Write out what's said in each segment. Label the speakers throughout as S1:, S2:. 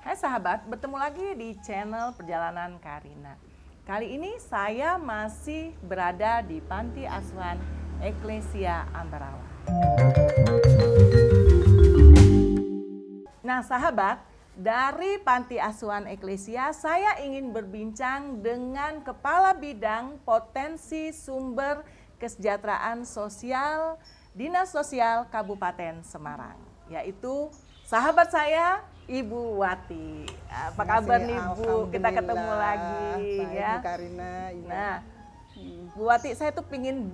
S1: Hai sahabat, bertemu lagi di channel Perjalanan Karina. Kali ini saya masih berada di Panti Asuhan Eklesia Ambarawa. Nah sahabat, dari Panti Asuhan Eklesia saya ingin berbincang dengan Kepala Bidang Potensi Sumber Kesejahteraan Sosial Dinas Sosial Kabupaten Semarang, yaitu sahabat saya Ibu Wati. Apa kabar nih Bu? Kita ketemu lagi ya.
S2: Bu Karina. Iya.
S1: Nah, Bu Wati, saya tuh pingin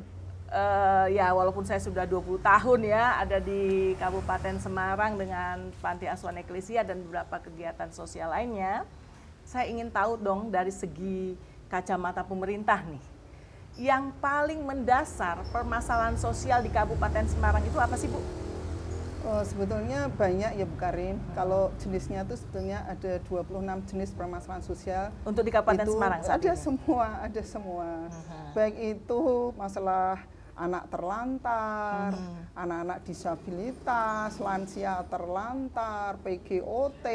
S1: ya walaupun saya sudah 20 tahun ya ada di Kabupaten Semarang dengan Panti Asuhan Eklesia dan beberapa kegiatan sosial lainnya, saya ingin tahu dong dari segi kacamata pemerintah nih, yang paling mendasar permasalahan sosial di Kabupaten Semarang itu apa sih Bu?
S2: Oh, sebetulnya banyak ya Bu Karin. Kalau jenisnya itu sebetulnya ada 26 jenis permasalahan sosial.
S1: Untuk di Kabupaten
S2: itu
S1: Semarang saat
S2: ada
S1: ini?
S2: ada semua. Baik itu masalah anak terlantar, anak-anak disabilitas, lansia terlantar, PGOT,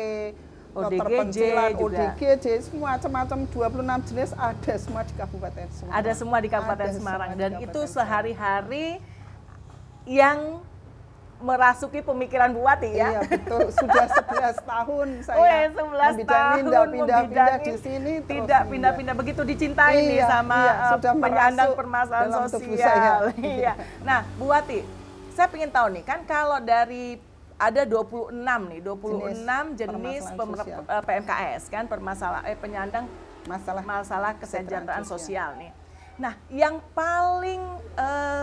S2: keterpencilan, ODGJ, semua macam-macam 26 jenis ada semua di Kabupaten Semarang.
S1: Ada semua di Kabupaten Semarang dan itu sehari-hari yang merasuki pemikiran Bu Wati ya?
S2: Iya betul, sudah 11 tahun saya
S1: 11 tahun
S2: pindah-pindah di sini.
S1: Tidak pindah-pindah, begitu dicintai nih sama penyandang permasalahan sosial. Iya. Nah Bu Wati, saya ingin tahu nih, kan kalau dari ada 26 nih, 26 jenis PMKS kan, penyandang masalah kesejahteraan sosial nih. Nah yang paling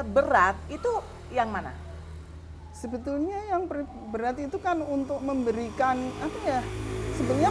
S1: berat itu yang mana?
S2: Sebetulnya yang berat itu kan untuk memberikan apa ya, sebenarnya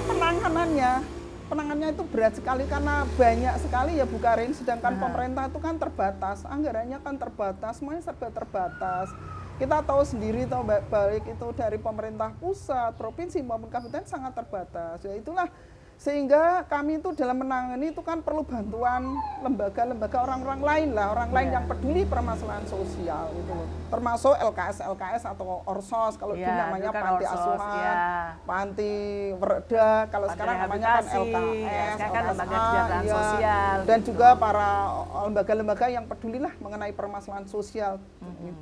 S2: penanganannya itu berat sekali karena banyak sekali ya Bu Karin, sedangkan pemerintah itu kan terbatas, anggarannya kan terbatas, semuanya serba terbatas. Kita tahu sendiri, tahu baik itu dari pemerintah pusat, provinsi maupun kabupaten sangat terbatas. Ya itulah sehingga kami itu dalam menangani itu kan perlu bantuan lembaga-lembaga orang-orang lain lah, orang lain yang peduli permasalahan sosial itu loh. Termasuk LKS atau Orsos kalau dulu namanya Panti Asuhan, Panti Werda, kalau sekarang namanya kan LKS,
S1: kan lembaga kesejahteraan sosial.
S2: Dan juga para lembaga-lembaga yang peduli lah mengenai permasalahan sosial.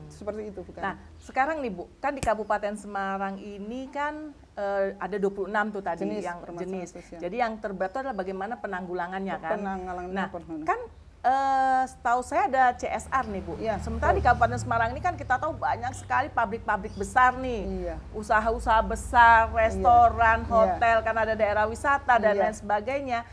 S2: Seperti itu bukan.
S1: Nah, sekarang nih Bu, kan di Kabupaten Semarang ini kan ada 26 tuh tadi jenis. Jadi yang terberat itu adalah bagaimana penanggulangannya kan. Nah, kan setahu saya ada CSR nih Bu.
S2: Ya,
S1: sementara di Kabupaten Semarang ini kan kita tahu banyak sekali pabrik-pabrik besar nih. Usaha-usaha besar, restoran, hotel, kan ada daerah wisata dan lain sebagainya.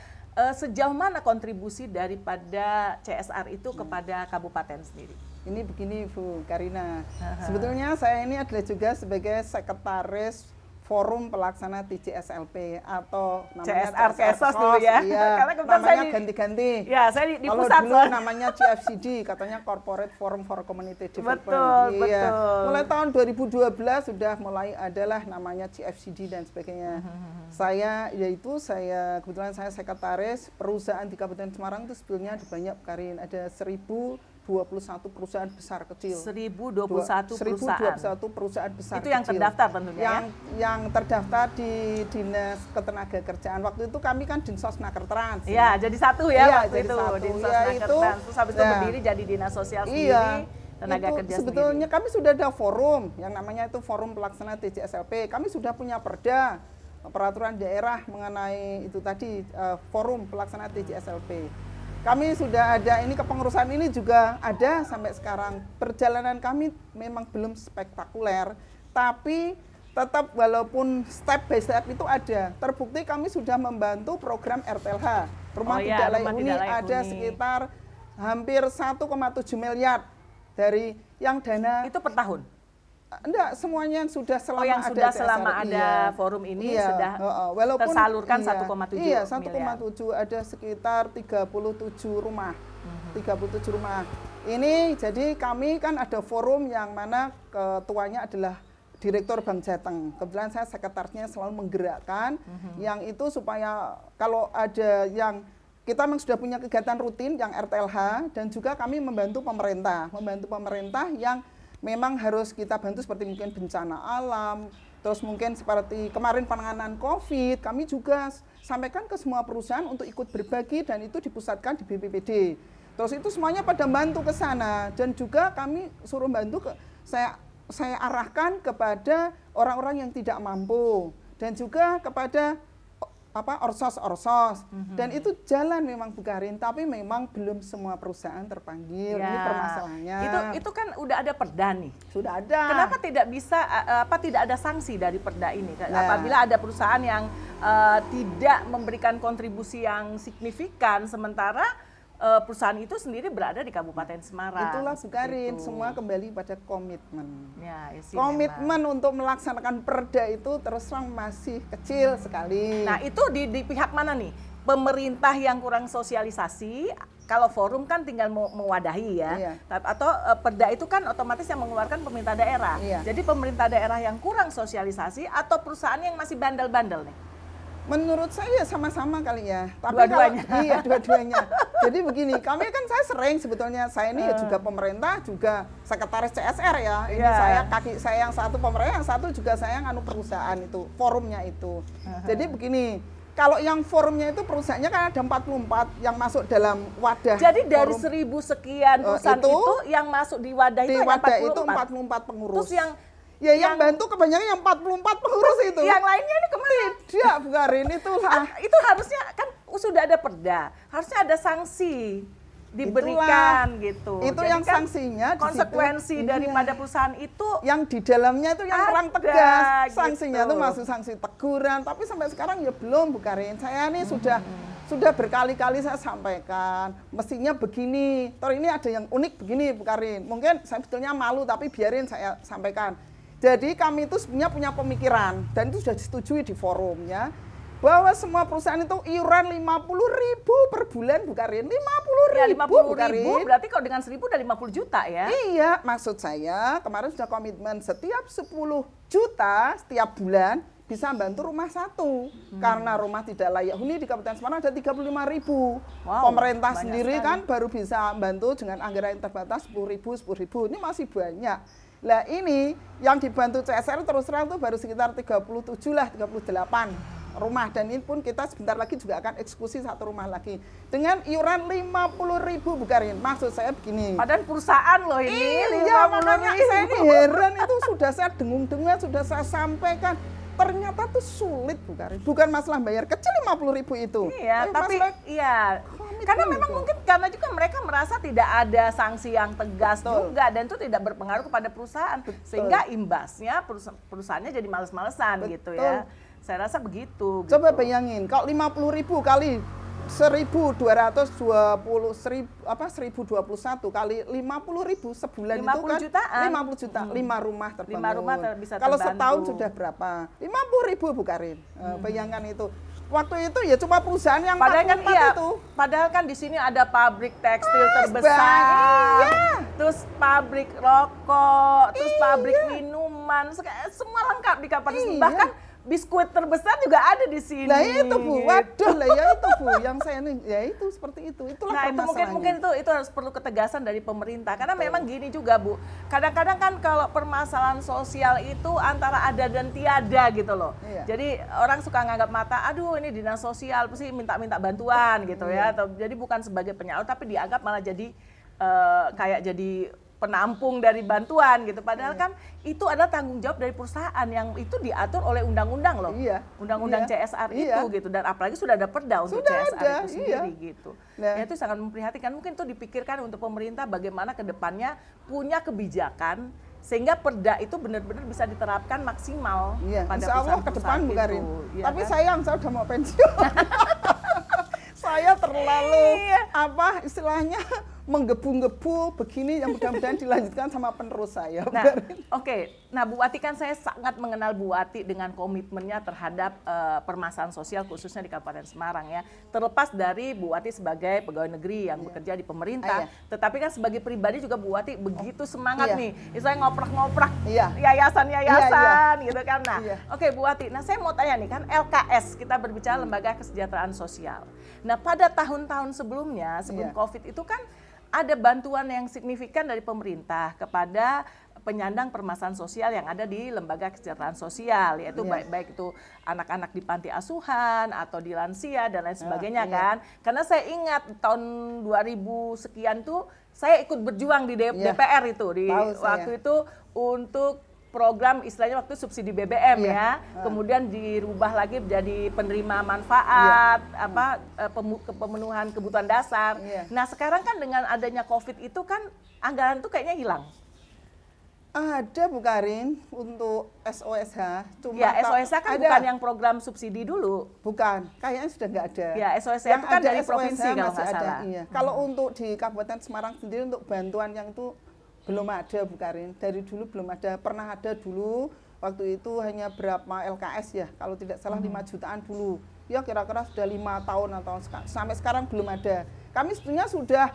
S1: Sejauh mana kontribusi daripada CSR itu kepada kabupaten sendiri?
S2: Ini begini Bu Karina. Sebetulnya saya ini adalah juga sebagai sekretaris Forum Pelaksana TJSLP atau namanya
S1: CSR Kesos dulu ya.
S2: Iya,
S1: karena
S2: namanya ganti-ganti.
S1: Ya, saya di
S2: kalau
S1: pusat
S2: dulu namanya CFCD, katanya Corporate Forum for Community Development.
S1: Betul,
S2: iya.
S1: betul.
S2: Mulai tahun 2012 sudah mulai adalah namanya CFCD dan sebagainya. Saya kebetulan saya sekretaris perusahaan di Kabupaten Semarang itu sebetulnya ada banyak Karin, ada 1021 perusahaan besar kecil.
S1: 1021
S2: perusahaan besar
S1: itu yang
S2: kecil.
S1: Terdaftar tentunya
S2: yang terdaftar di Dinas Ketenagakerjaan. Waktu itu kami kan Dinsosnakertrans.
S1: Iya, jadi satu ya waktu
S2: jadi
S1: itu
S2: satu.
S1: Dinsosnakertrans. Terus habis itu berdiri jadi Dinas Sosial sendiri, Tenaga Kerja
S2: sebetulnya
S1: sendiri.
S2: Kami sudah ada forum yang namanya itu Forum Pelaksana TJSLP. Kami sudah punya perda, peraturan daerah mengenai itu tadi Forum Pelaksana TJSLP. Kami sudah ada ini, kepengurusan ini juga ada sampai sekarang. Perjalanan kami memang belum spektakuler, tapi tetap walaupun step by step itu ada. Terbukti kami sudah membantu program RTLH, Rumah Tidak Layak Huni, ada sekitar hampir 1,7 miliar dari yang dana.
S1: Itu per tahun?
S2: Enggak, semuanya sudah selama
S1: yang sudah selama ada forum ini sudah
S2: walaupun
S1: tersalurkan 1,7
S2: miliar. 1,7 ada sekitar 37 rumah. 37 rumah. Ini jadi kami kan ada forum yang mana ketuanya adalah Direktur Bank Jateng. Kebetulan saya sekretarisnya selalu menggerakkan yang itu supaya kalau ada yang kita memang sudah punya kegiatan rutin yang RTLH dan juga kami membantu pemerintah yang memang harus kita bantu seperti mungkin bencana alam, Terus mungkin seperti kemarin penanganan COVID, kami juga sampaikan ke semua perusahaan untuk ikut berbagi dan itu dipusatkan di BPPD. Terus itu semuanya pada bantu ke sana dan juga kami suruh bantu saya arahkan kepada orang-orang yang tidak mampu dan juga kepada orsos-orsos. Dan itu jalan memang Bu Karin, tapi memang belum semua perusahaan terpanggil. Ini permasalahannya.
S1: Itu kan udah ada perda nih.
S2: Sudah ada.
S1: Kenapa tidak bisa tidak ada sanksi dari perda ini? Apabila ada perusahaan yang tidak memberikan kontribusi yang signifikan sementara perusahaan itu sendiri berada di Kabupaten Semarang.
S2: Itulah Bu Karin, semua kembali pada komitmen.
S1: Komitmen
S2: untuk melaksanakan perda itu terus terang masih kecil sekali.
S1: Nah itu di pihak mana nih? Pemerintah yang kurang sosialisasi, kalau forum kan tinggal mewadahi ya. Atau perda itu kan otomatis yang mengeluarkan pemerintah daerah. Jadi pemerintah daerah yang kurang sosialisasi atau perusahaan yang masih bandel-bandel nih?
S2: Menurut saya sama-sama kali ya.
S1: Tapi dua-duanya.
S2: Iya, dua-duanya. Jadi begini, saya sering sebetulnya, saya ini juga pemerintah, juga sekretaris CSR ya. Ini kaki saya yang satu pemerintah, yang satu juga saya nganu perusahaan itu, forumnya itu. Jadi begini, kalau yang forumnya itu perusahaannya kan ada 44 yang masuk dalam wadah.
S1: Jadi dari 1000 sekian perusahaan itu yang masuk di wadah itu
S2: hanya 44. Itu 44 pengurus.
S1: Terus
S2: yang bantu kebanyakan yang 44 pengurus itu.
S1: Yang lainnya ini kemana?
S2: Tidak, Bu Karin, itulah.
S1: Itu harusnya kan sudah ada perda, harusnya ada sanksi diberikan gitu.
S2: Itu
S1: jadi
S2: yang
S1: kan
S2: sanksinya
S1: konsekuensi daripada perusahahan itu
S2: yang di dalamnya itu yang kurang tegas. Sanksinya
S1: gitu.
S2: itu masih sanksi teguran, tapi sampai sekarang ya belum Bu Karin. Saya ini sudah berkali-kali saya sampaikan, mestinya begini. Terus ini ada yang unik begini Bu Karin. Mungkin saya sebetulnya malu tapi biarin saya sampaikan. Jadi kami itu sebenarnya punya pemikiran dan itu sudah disetujui di forumnya bahwa semua perusahaan itu iuran 50.000 per bulan Bu Karin. 50.000 Bu Karin.
S1: Berarti kalau dengan 1.000 udah 50 juta ya?
S2: Iya, maksud saya kemarin sudah komitmen setiap 10 juta setiap bulan bisa bantu rumah satu. Karena rumah tidak layak huni di Kabupaten Semarang ada 35.000. Pemerintah sendiri sekali. Kan baru bisa bantu dengan anggaran yang terbatas 10.000. Ini masih banyak. Lah ini yang dibantu CSR terus terang tuh baru sekitar 38 rumah dan ini pun kita sebentar lagi juga akan eksekusi satu rumah lagi dengan iuran 50.000 Bu Karin. Maksud saya begini.
S1: Padahal perusahaan loh ini.
S2: Iya, makanya saya ini heran itu sudah saya dengung-dengar, sudah saya sampaikan. Ternyata tuh sulit Bu Karin. Bukan masalah bayar kecil 50.000 itu.
S1: Iya, tapi karena memang mungkin karena juga mereka merasa tidak ada sanksi yang tegas juga dan itu tidak berpengaruh kepada perusahaan sehingga imbasnya perusahaannya jadi males-malesan gitu ya. Saya rasa begitu.
S2: Coba bayangin kalau 50.000 kali 1.221 kali 50.000 sebulan
S1: 50
S2: itu kan
S1: jutaan.
S2: 50 juta, 5 rumah terbangun.
S1: 5 rumah bisa
S2: kalau
S1: terbantu.
S2: Setahun sudah berapa? 50.000 Bu Karin. Bayangkan itu. Waktu itu ya cuma perusahaan yang
S1: padahal kan
S2: itu.
S1: Padahal kan di sini ada pabrik tekstil terbesar, terus pabrik rokok, terus pabrik minuman, semua lengkap di Kabupaten. Bahkan biskuit terbesar juga ada di sini.
S2: Lah itu Bu, waduh lah ya itu Bu, yang saya nih ya itu seperti itu. Itulah
S1: mungkin itu harus perlu ketegasan dari pemerintah karena memang gini juga Bu. Kadang-kadang kan kalau permasalahan sosial itu antara ada dan tiada gitu loh. Jadi orang suka nganggap mata, aduh ini dinas sosial pasti minta-minta bantuan gitu ya. Atau jadi bukan sebagai penyalur tapi dianggap malah jadi kayak jadi penampung dari bantuan gitu. Padahal kan itu adalah tanggung jawab dari perusahaan yang itu diatur oleh undang-undang loh. Undang-undang CSR itu gitu. Dan apalagi sudah ada perda untuk CSR itu sendiri gitu. Ya, itu sangat memprihatinkan. Mungkin itu dipikirkan untuk pemerintah bagaimana ke depannya punya kebijakan sehingga perda itu benar-benar bisa diterapkan maksimal pada perusahaan-perusahaan ke depan Bu Karin.
S2: Tapi sayang saya udah mau pensiun. Saya terlalu istilahnya menggebu-gebu begini yang mudah-mudahan dilanjutkan sama penerus saya.
S1: Nah, Nah, Bu Wati kan saya sangat mengenal Bu Wati dengan komitmennya terhadap permasalahan sosial khususnya di Kabupaten Semarang ya. Terlepas dari Bu Wati sebagai pegawai negeri yang bekerja di pemerintah, tetapi kan sebagai pribadi juga Bu Wati begitu semangat nih. Saya ngoprak-ngoprak yayasan-yayasan gitu kan. Nah, Bu Wati, nah saya mau tanya nih kan LKS, kita berbicara Lembaga Kesejahteraan Sosial. Nah, pada tahun-tahun sebelum COVID itu kan ada bantuan yang signifikan dari pemerintah kepada penyandang permasalahan sosial yang ada di lembaga kesejahteraan sosial, yaitu baik itu anak-anak di panti asuhan atau di lansia dan lain sebagainya kan. Karena saya ingat tahun 2000 sekian tuh saya ikut berjuang di DPR itu waktu itu untuk program istilahnya waktu subsidi BBM kemudian dirubah lagi menjadi penerima manfaat pemenuhan kebutuhan dasar. Nah sekarang kan dengan adanya COVID itu kan anggaran tuh kayaknya hilang.
S2: Ada Bu Karin untuk SOSH,
S1: cuma SOSH kan bukan yang program subsidi dulu.
S2: Bukan, kayaknya sudah nggak ada.
S1: Ya SOSH itu kan dari provinsi kalau nggak salah.
S2: Kalau untuk di Kabupaten Semarang sendiri untuk bantuan yang itu belum ada Bu Karin, dari dulu belum ada. Pernah ada dulu, waktu itu hanya berapa LKS ya, kalau tidak salah 5 jutaan dulu. Ya kira-kira sudah 5 tahun atau sampai sekarang belum ada. Kami sebetulnya sudah,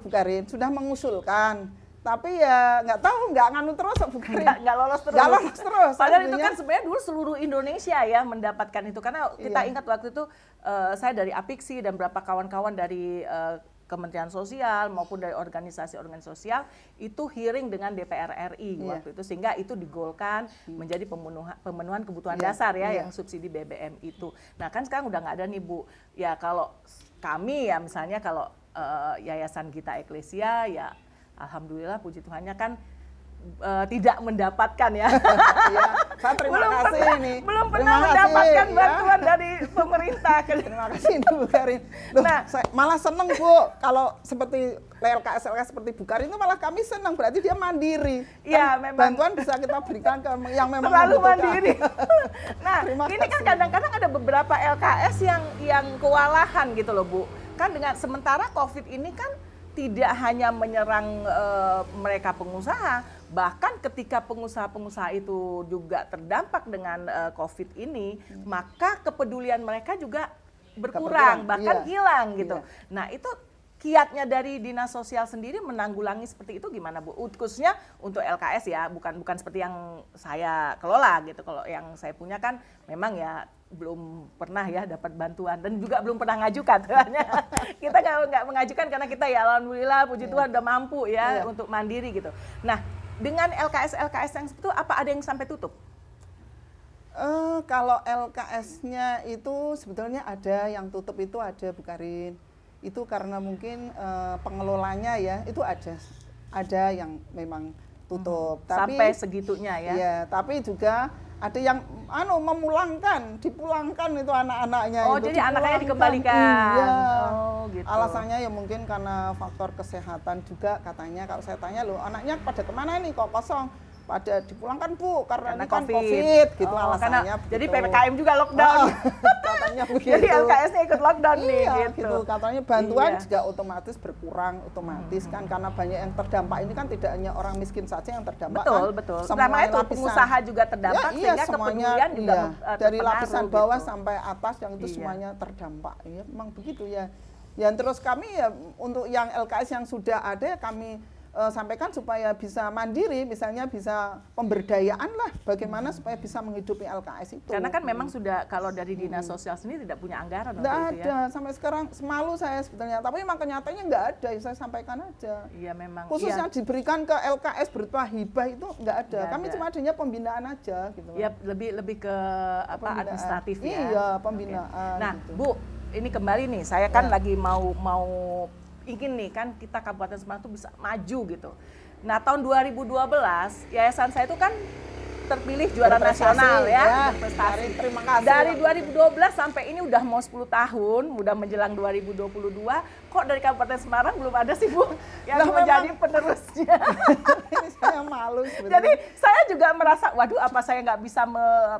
S2: Bu Karin, sudah mengusulkan. Tapi ya nggak tahu, nggak nganu terus Bu Karin.
S1: Nggak lolos terus.
S2: Nggak lolos terus.
S1: Padahal itu kan sebenarnya dulu seluruh Indonesia ya mendapatkan itu. Karena kita ingat waktu itu saya dari Apiksi dan beberapa kawan-kawan dari Kementerian Sosial maupun dari organisasi-organisasi sosial itu hearing dengan DPR RI waktu itu, sehingga itu digolkan menjadi pemenuhan kebutuhan dasar yang subsidi BBM itu. Nah kan sekarang udah nggak ada nih Bu. Ya kalau kami ya misalnya kalau Yayasan Gita Eklesia ya alhamdulillah puji Tuhannya kan tidak mendapatkan ya.
S2: Saya terima kasih ini.
S1: Belum pernah mendapatkan bantuan dari pemerintah.
S2: Terima kasih Bu Karin. Nah, saya malah seneng Bu kalau seperti LKS seperti Bu Karin itu malah kami senang, berarti dia mandiri.
S1: Iya, memang
S2: bantuan bisa kita berikan ke yang memang
S1: terlalu mandiri. Nah, ini kan kadang-kadang ada beberapa LKS yang kewalahan gitu loh Bu. Kan dengan sementara COVID ini kan tidak hanya menyerang mereka pengusaha, bahkan ketika pengusaha-pengusaha itu juga terdampak dengan COVID ini, maka kepedulian mereka juga berkurang, bahkan hilang gitu. Nah itu kiatnya dari Dinas Sosial sendiri menanggulangi seperti itu gimana Bu? Khususnya untuk LKS ya, bukan seperti yang saya kelola gitu. Kalau yang saya punya kan memang ya belum pernah ya dapat bantuan dan juga belum pernah ngajukan. Kita nggak mengajukan karena kita ya alhamdulillah puji Tuhan udah mampu ya untuk mandiri gitu. Nah dengan LKS yang seperti itu apa ada yang sampai tutup?
S2: Kalau LKS-nya itu sebetulnya ada yang tutup, itu ada Bu Karin. Itu karena mungkin pengelolanya ya itu ada yang memang tutup.
S1: Sampai segitunya ya?
S2: Iya, tapi juga ada yang dipulangkan itu anak-anaknya.
S1: Oh,
S2: itu
S1: jadi anaknya dikembalikan.
S2: Iya.
S1: Oh, gitu.
S2: Alasannya ya mungkin karena faktor kesehatan juga katanya. Kalau saya tanya loh, anaknya pada kemana nih kok kosong? Pada dipulangkan Bu, karena ini kan COVID gitu alasannya.
S1: Jadi PPKM juga lockdown.
S2: Katanya begitu.
S1: Jadi LKS-nya ikut lockdown nih
S2: gitu. Katanya bantuan juga otomatis berkurang otomatis kan, karena banyak yang terdampak ini kan tidak hanya orang miskin saja yang terdampak.
S1: Betul. Sama itu pengusaha juga terdampak sehingga kepedulian juga
S2: dari lapisan bawah sampai atas yang itu semuanya terdampak. Ya memang begitu ya. Yang terus kami ya untuk yang LKS yang sudah ada kami sampaikan supaya bisa mandiri, misalnya bisa pemberdayaan lah, bagaimana supaya bisa menghidupi LKS itu.
S1: Karena kan memang sudah kalau dari Dinas Sosial sendiri tidak punya anggaran.
S2: Tidak ada, sampai sekarang semalu saya sebetulnya, tapi memang kenyataannya nggak ada, saya sampaikan aja.
S1: Iya memang.
S2: Khususnya diberikan ke LKS berupa hibah itu nggak ada, kami cuma adanya pembinaan aja gitu.
S1: Ya lebih ke administratif ya.
S2: Iya, pembinaan.
S1: Nah gitu. Bu, ini kembali nih, saya kan lagi mau ingin nih kan kita Kabupaten Semarang itu bisa maju gitu. Nah tahun 2012 yayasan saya itu kan terpilih juara nasional ya, berprestasi.
S2: Terima kasih.
S1: Dari 2012 sampai ini udah mau 10 tahun, udah menjelang 2022, kok dari Kabupaten Semarang belum ada sih Bu yang menjadi penerusnya.
S2: Ini saya malu sebenarnya.
S1: Jadi saya juga merasa, waduh apa saya nggak bisa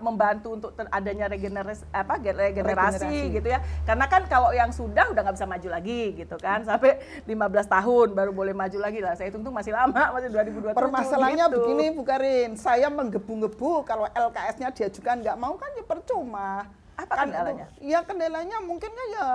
S1: membantu untuk adanya regenerasi gitu ya. Karena kan kalau yang sudah udah nggak bisa maju lagi gitu kan, sampai 15 tahun baru boleh maju lagi lah. Saya hitung masih lama, masih 2027.
S2: Permasalahannya
S1: gitu.
S2: Begini Bu Karin, saya menggebu-gebu kalau LKS-nya diajukan nggak mau kan ya percuma.
S1: Apa kendalanya?
S2: Ya kendalanya mungkinnya ya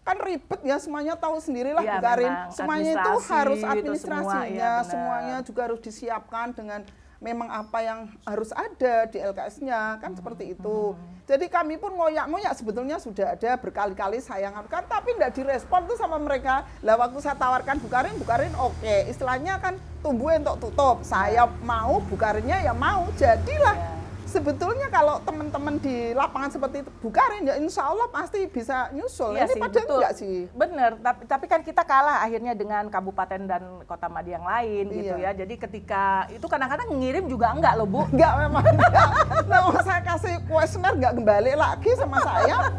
S2: kan ribet ya, semuanya tahu sendirilah Bu Karin. Semuanya itu harus administrasinya, semuanya juga harus disiapkan dengan memang apa yang harus ada di LKS-nya, kan seperti itu. Jadi kami pun ngoyak-ngoyak sebetulnya sudah ada berkali-kali saya kan, tapi tidak direspon tuh sama mereka. Lah waktu saya tawarkan Bukarin oke. Istilahnya kan tumbuh untuk tutup. Saya mau Bukarinnya ya mau, jadilah. Sebetulnya kalau teman-teman di lapangan seperti itu Bukarin ya insya Allah pasti bisa nyusul.
S1: Iya
S2: ini
S1: sih,
S2: padahal
S1: betul.
S2: enggak sih.
S1: Bener, tapi kan kita kalah akhirnya dengan kabupaten dan kota Madi yang lain gitu ya. Jadi ketika itu kadang-kadang ngirim juga enggak loh Bu.
S2: Enggak memang enggak. Nah, saya kasih kuesioner enggak kembali lagi sama saya.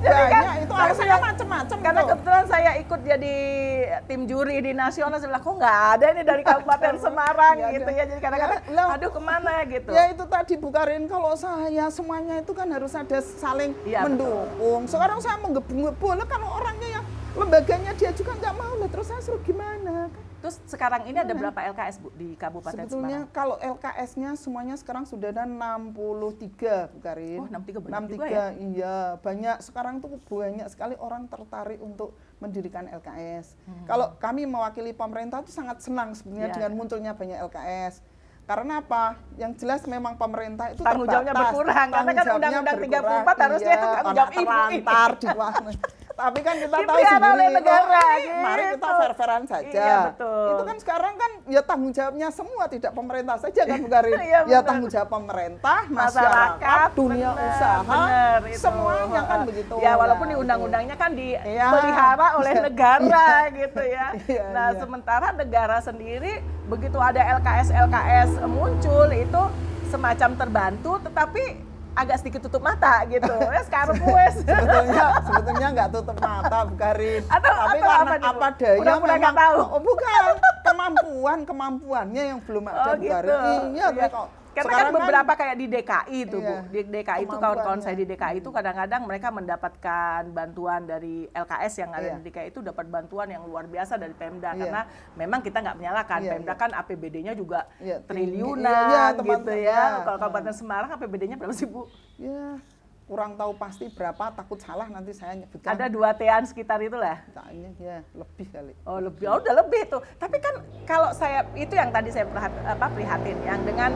S1: Jadi
S2: banyak
S1: kan,
S2: itu alasannya macam-macam.
S1: Karena kebetulan saya ikut jadi tim juri di nasional, saya bilang kok nggak ada ini dari Kabupaten Semarang gitu ya. Jadi kadang-kadang aduh kemana gitu.
S2: Ya itu tadi Bukarin, kalau saya semuanya itu kan harus ada saling mendukung. Betul. Sekarang saya menggebu-gebu, kalau orangnya yang lembaganya dia juga nggak mau, terus saya suruh gimana kan?
S1: Terus sekarang ini ada berapa LKS Bu di Kabupaten
S2: Sebetulnya
S1: Semarang?
S2: kalau LKS-nya semuanya sekarang sudah ada 63 Bukarin.
S1: Oh 63 banyak
S2: 63,
S1: juga ya?
S2: Iya banyak. Sekarang tuh banyak sekali orang tertarik untuk mendirikan LKS. Kalau kami mewakili pemerintah itu sangat senang sebenarnya dengan munculnya banyak LKS. Karena apa? Yang jelas memang pemerintah itu
S1: tanggung jawabnya berkurang. Karena kan Undang-Undang 34 harusnya itu tanggung jawab ibu.
S2: Tapi kan kita tahu sendiri
S1: negara,
S2: mari kita fair-fairan saja.
S1: Iya, betul.
S2: Itu kan sekarang kan ya tanggung jawabnya semua, tidak pemerintah saja kan Bukarin. Ya tanggung jawab pemerintah, masyarakat, dunia usaha, semuanya kan begitu.
S1: Ya walaupun di undang-undangnya kan dipelihara oleh negara gitu ya. Nah sementara negara sendiri begitu ada LKS muncul itu semacam terbantu, tetapi agak sedikit tutup mata gitu. Ya sekarang wes.
S2: Sebetulnya nggak tutup mata Bukarin. Tapi karena apa daya memang
S1: tahu.
S2: Oh, bukan kemampuannya yang belum ada Bukarin.
S1: Iya kok. Karena kan beberapa kayak di DKI itu Bu. Di DKI itu kawan-kawan saya di DKI itu kadang-kadang mereka mendapatkan bantuan dari LKS yang ada di DKI itu dapat bantuan yang luar biasa dari Pemda karena memang kita nggak menyalahkan Pemda kan APBD-nya juga triliunan gitu ya. Kalau Kabupaten Semarang APBD-nya berapa sih Bu?
S2: Ya kurang tahu pasti berapa, takut salah nanti saya nyebutkan.
S1: Ada 2 T-an sekitar itulah.
S2: Kayaknya ya lebih kali.
S1: Oh lebih, oh udah lebih tuh. Tapi kan kalau saya itu yang tadi saya prihatin yang dengan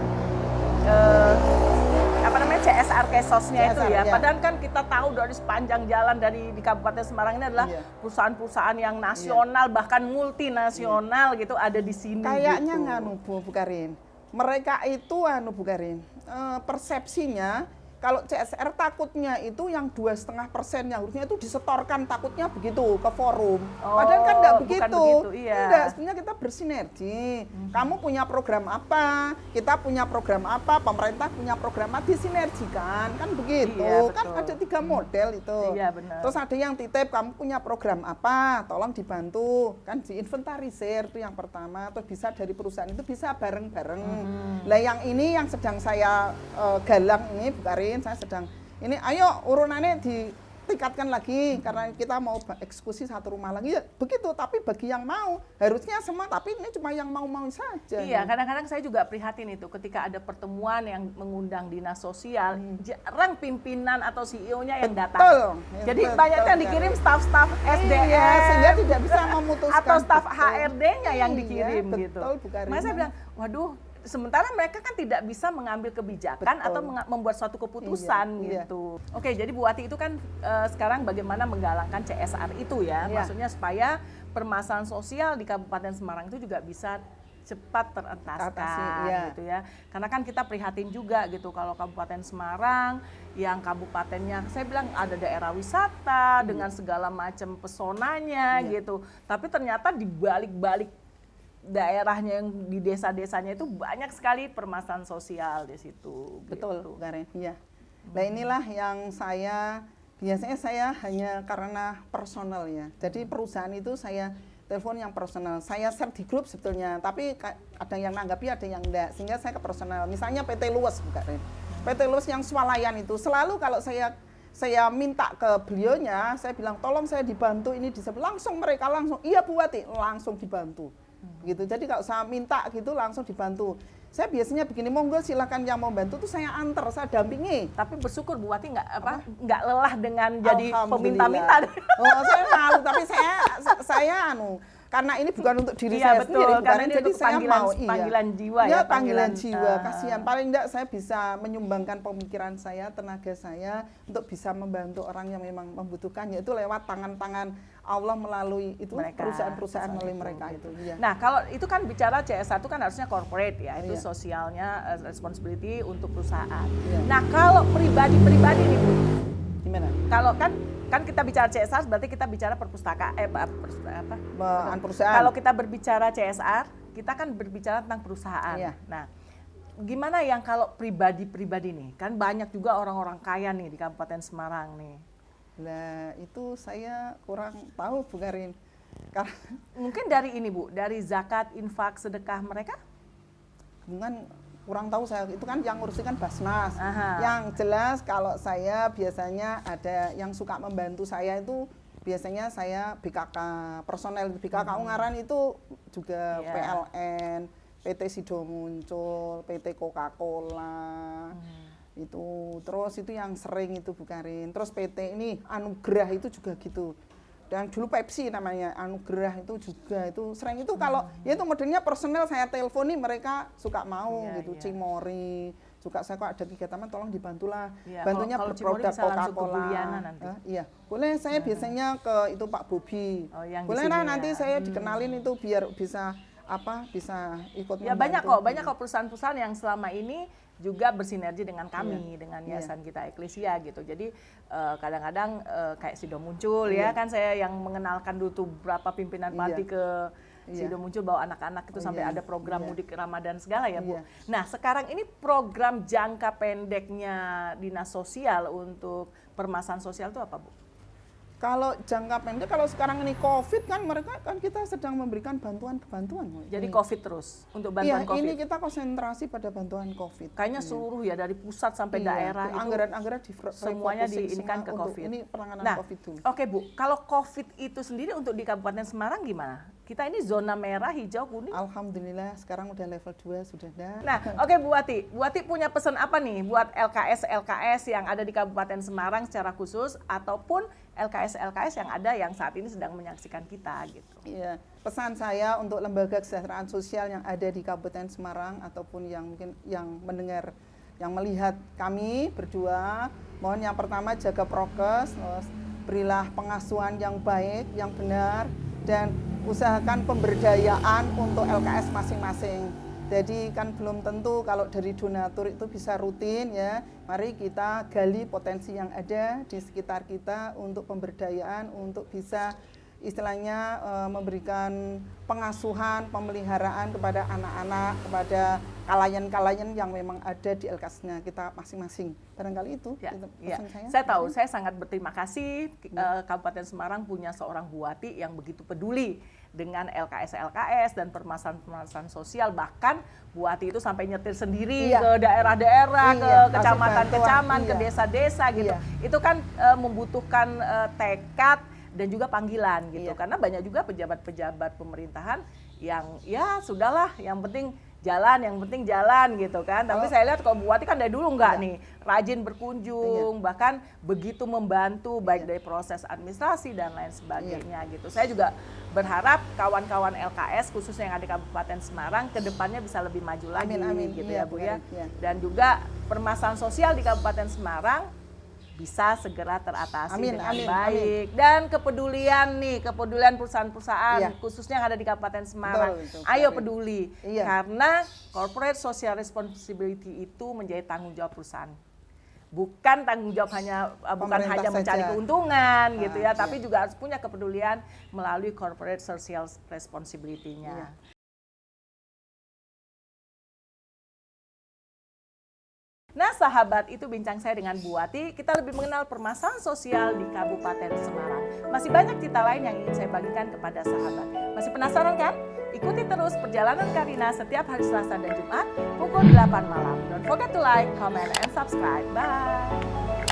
S1: CSR Kesosnya itu ya. Padahal kan kita tahu dari sepanjang jalan dari di Kabupaten Semarang ini adalah perusahaan-perusahaan yang nasional bahkan multinasional gitu ada di sini.
S2: Kayaknya
S1: gitu.
S2: nganu Bukarin. Mereka itu Bukarin persepsinya kalau CSR takutnya itu yang 2,5% yang harusnya itu disetorkan, takutnya begitu ke forum. Padahal kan enggak begitu. Enggak, sebenarnya kita bersinergi. Kamu punya program apa, kita punya program apa, pemerintah punya program apa, disinergikan. Kan begitu. Kan ada 3 model itu.
S1: Iya, benar.
S2: Terus ada yang titip, kamu punya program apa, tolong dibantu. Kan diinventarisir itu yang pertama. Terus bisa dari perusahaan itu bisa bareng-bareng. Lah yang ini yang sedang saya galang ini Bukarin, saya sedang ini ayo urunannya ditingkatkan lagi karena kita mau eksekusi 1 rumah lagi ya begitu, tapi bagi yang mau harusnya semua, tapi ini cuma yang mau-mau saja.
S1: Iya, kadang-kadang saya juga prihatin itu ketika ada pertemuan yang mengundang dinas sosial, jarang pimpinan atau CEO-nya yang datang. Jadi banyaknya dikirim staf-staf SDM
S2: sehingga tidak bisa memutuskan
S1: atau staf HRD-nya yang dikirim gitu.
S2: Makanya
S1: saya bilang, waduh, sementara mereka kan tidak bisa mengambil kebijakan atau membuat suatu keputusan gitu. Oke, jadi Bu Wati itu kan sekarang bagaimana menggalakkan CSR itu ya, maksudnya supaya permasalahan sosial di Kabupaten Semarang itu juga bisa cepat terentaskan gitu ya. Karena kan kita prihatin juga gitu kalau Kabupaten Semarang yang kabupatennya saya bilang ada daerah wisata dengan segala macam pesonanya gitu. Tapi ternyata di balik-balik daerahnya yang di desa-desanya itu banyak sekali permasalahan sosial di situ.
S2: Betul, Karen. Iya. Nah inilah yang biasanya saya hanya karena personal ya. Jadi perusahaan itu saya telepon yang personal. Saya share di grup sebetulnya, tapi ada yang nanggapi, ada yang enggak. Sehingga saya ke personal. Misalnya PT Luwes, Karen. PT Luwes yang swalayan itu selalu kalau saya minta ke beliaunya, saya bilang tolong saya dibantu ini langsung mereka langsung iya Bu Wati langsung dibantu. Gitu. Jadi kalau saya minta gitu langsung dibantu. Saya biasanya begini, monggo silakan yang mau bantu tuh saya antar, saya dampingi.
S1: Tapi bersyukur Bu Wati nggak lelah dengan jadi peminta-minta.
S2: Oh, saya malu, tapi saya karena ini bukan untuk diri
S1: iya,
S2: saya
S1: betul,
S2: sendiri,
S1: karena ini
S2: jadi
S1: untuk
S2: saya mau
S1: panggilan jiwa
S2: ya,
S1: ya,
S2: panggilan jiwa, kasihan. Paling enggak saya bisa menyumbangkan pemikiran saya, tenaga saya untuk bisa membantu orang yang memang membutuhkan, yaitu lewat tangan-tangan Allah melalui itu perusahaan-perusahaan melalui mereka itu. Iya.
S1: Nah, kalau itu kan bicara CS1 kan harusnya corporate ya, itu sosialnya responsibility untuk perusahaan. Iya. Nah, kalau pribadi-pribadi nih Bu,
S2: gimana?
S1: Kalau kan kita bicara CSR berarti kita bicara perpustakaan
S2: perusahaan.
S1: Kalau kita berbicara CSR, kita kan berbicara tentang perusahaan.
S2: Iya.
S1: Nah, gimana yang kalau pribadi-pribadi nih? Kan banyak juga orang-orang kaya nih di Kabupaten Semarang nih.
S2: Nah, itu saya kurang tahu Bu Karin.
S1: Mungkin dari ini Bu, dari zakat, infak, sedekah mereka?
S2: Mungkin kurang tahu saya, itu kan yang ngurusin kan Basnas.
S1: Aha.
S2: Yang jelas kalau saya biasanya ada yang suka membantu saya itu biasanya saya BKK, personel BKK Ungaran itu juga PLN, PT Sido Muncul, PT Coca-Cola. Itu terus itu yang sering itu Bu Karin. Terus PT ini Anugerah itu juga gitu. Dan dulu Pepsi namanya Anugerah itu juga itu sering itu kalau ya itu modelnya personel saya telponi mereka suka mau gitu. Cimori juga saya kok ada kegiatan tolong dibantulah bantunya berproduk Coca-Cola. Iya boleh saya biasanya ke itu Pak Bobi. Boleh lah nanti saya dikenalin itu biar bisa bisa ikut
S1: ya membantu. banyak kok perusahaan-perusahaan yang selama ini juga bersinergi dengan kami, dengan Yayasan Kita Eklesia gitu. Jadi kadang-kadang kayak Sido Muncul ya kan saya yang mengenalkan dulu tuh berapa pimpinan panti ke Sido Muncul bawa anak-anak itu sampai ada program mudik Ramadan segala ya Bu. Nah sekarang ini program jangka pendeknya Dinas Sosial untuk permasalahan sosial itu apa Bu?
S2: Kalau jangka pendek, kalau sekarang ini COVID kan mereka kan kita sedang memberikan bantuan.
S1: Jadi COVID terus untuk bantuan COVID.
S2: Ini kita konsentrasi pada bantuan COVID.
S1: Kayaknya seluruh ya dari pusat sampai daerah itu
S2: anggaran
S1: semuanya diinikan ke COVID.
S2: Ini penanganan COVID dulu.
S1: Oke Bu, kalau COVID itu sendiri untuk di Kabupaten Semarang gimana? Kita ini zona merah, hijau, kuning.
S2: Alhamdulillah sekarang udah level 2 sudah ada.
S1: Nah, oke Bu Wati. Bu Wati punya pesan apa nih buat LKS yang ada di Kabupaten Semarang secara khusus ataupun LKS yang ada yang saat ini sedang menyaksikan kita gitu.
S2: Iya, pesan saya untuk lembaga kesejahteraan sosial yang ada di Kabupaten Semarang ataupun yang mungkin yang mendengar, yang melihat kami berdua, mohon yang pertama jaga prokes, berilah pengasuhan yang baik, yang benar, dan usahakan pemberdayaan untuk LKS masing-masing. Jadi kan belum tentu kalau dari donatur itu bisa rutin ya. Mari kita gali potensi yang ada di sekitar kita untuk pemberdayaan, untuk bisa istilahnya memberikan pengasuhan, pemeliharaan kepada anak-anak, kepada kalayan-kalayan yang memang ada di LKS-nya kita masing-masing. Barangkali itu pesan saya.
S1: Saya tahu, saya sangat berterima kasih Kabupaten Semarang punya seorang Bu Wati yang begitu peduli dengan LKS dan permasalahan sosial. Bahkan Bu Wati itu sampai nyetir sendiri ke daerah-daerah, ke kecamatan-kecamatan, ke desa-desa gitu. Itu kan membutuhkan tekad dan juga panggilan gitu. Karena banyak juga pejabat-pejabat pemerintahan yang ya sudahlah, yang penting jalan gitu kan. Tapi saya lihat kalau Bu Wati kan dari dulu enggak nih, rajin berkunjung, bahkan begitu membantu baik dari proses administrasi dan lain sebagainya gitu. Saya juga berharap kawan-kawan LKS khususnya yang ada di Kabupaten Semarang ke depannya bisa lebih maju lagi gitu ya Bu ya. Dan juga permasalahan sosial di Kabupaten Semarang bisa segera teratasi dengan baik. Dan kepedulian perusahaan-perusahaan khususnya yang ada di Kabupaten Semarang. Ayo peduli. Karena corporate social responsibility itu menjadi tanggung jawab perusahaan. Bukan tanggung jawab bukan hanya mencari keuntungan gitu ya, tapi juga harus punya kepedulian melalui corporate social responsibility-nya. Nah sahabat, itu bincang saya dengan Bu Wati, kita lebih mengenal permasalahan sosial di Kabupaten Semarang. Masih banyak cerita lain yang ingin saya bagikan kepada sahabat. Masih penasaran kan? Ikuti terus perjalanan Karina setiap hari Selasa dan Jumat pukul 8 malam. Don't forget to like, comment, and subscribe. Bye!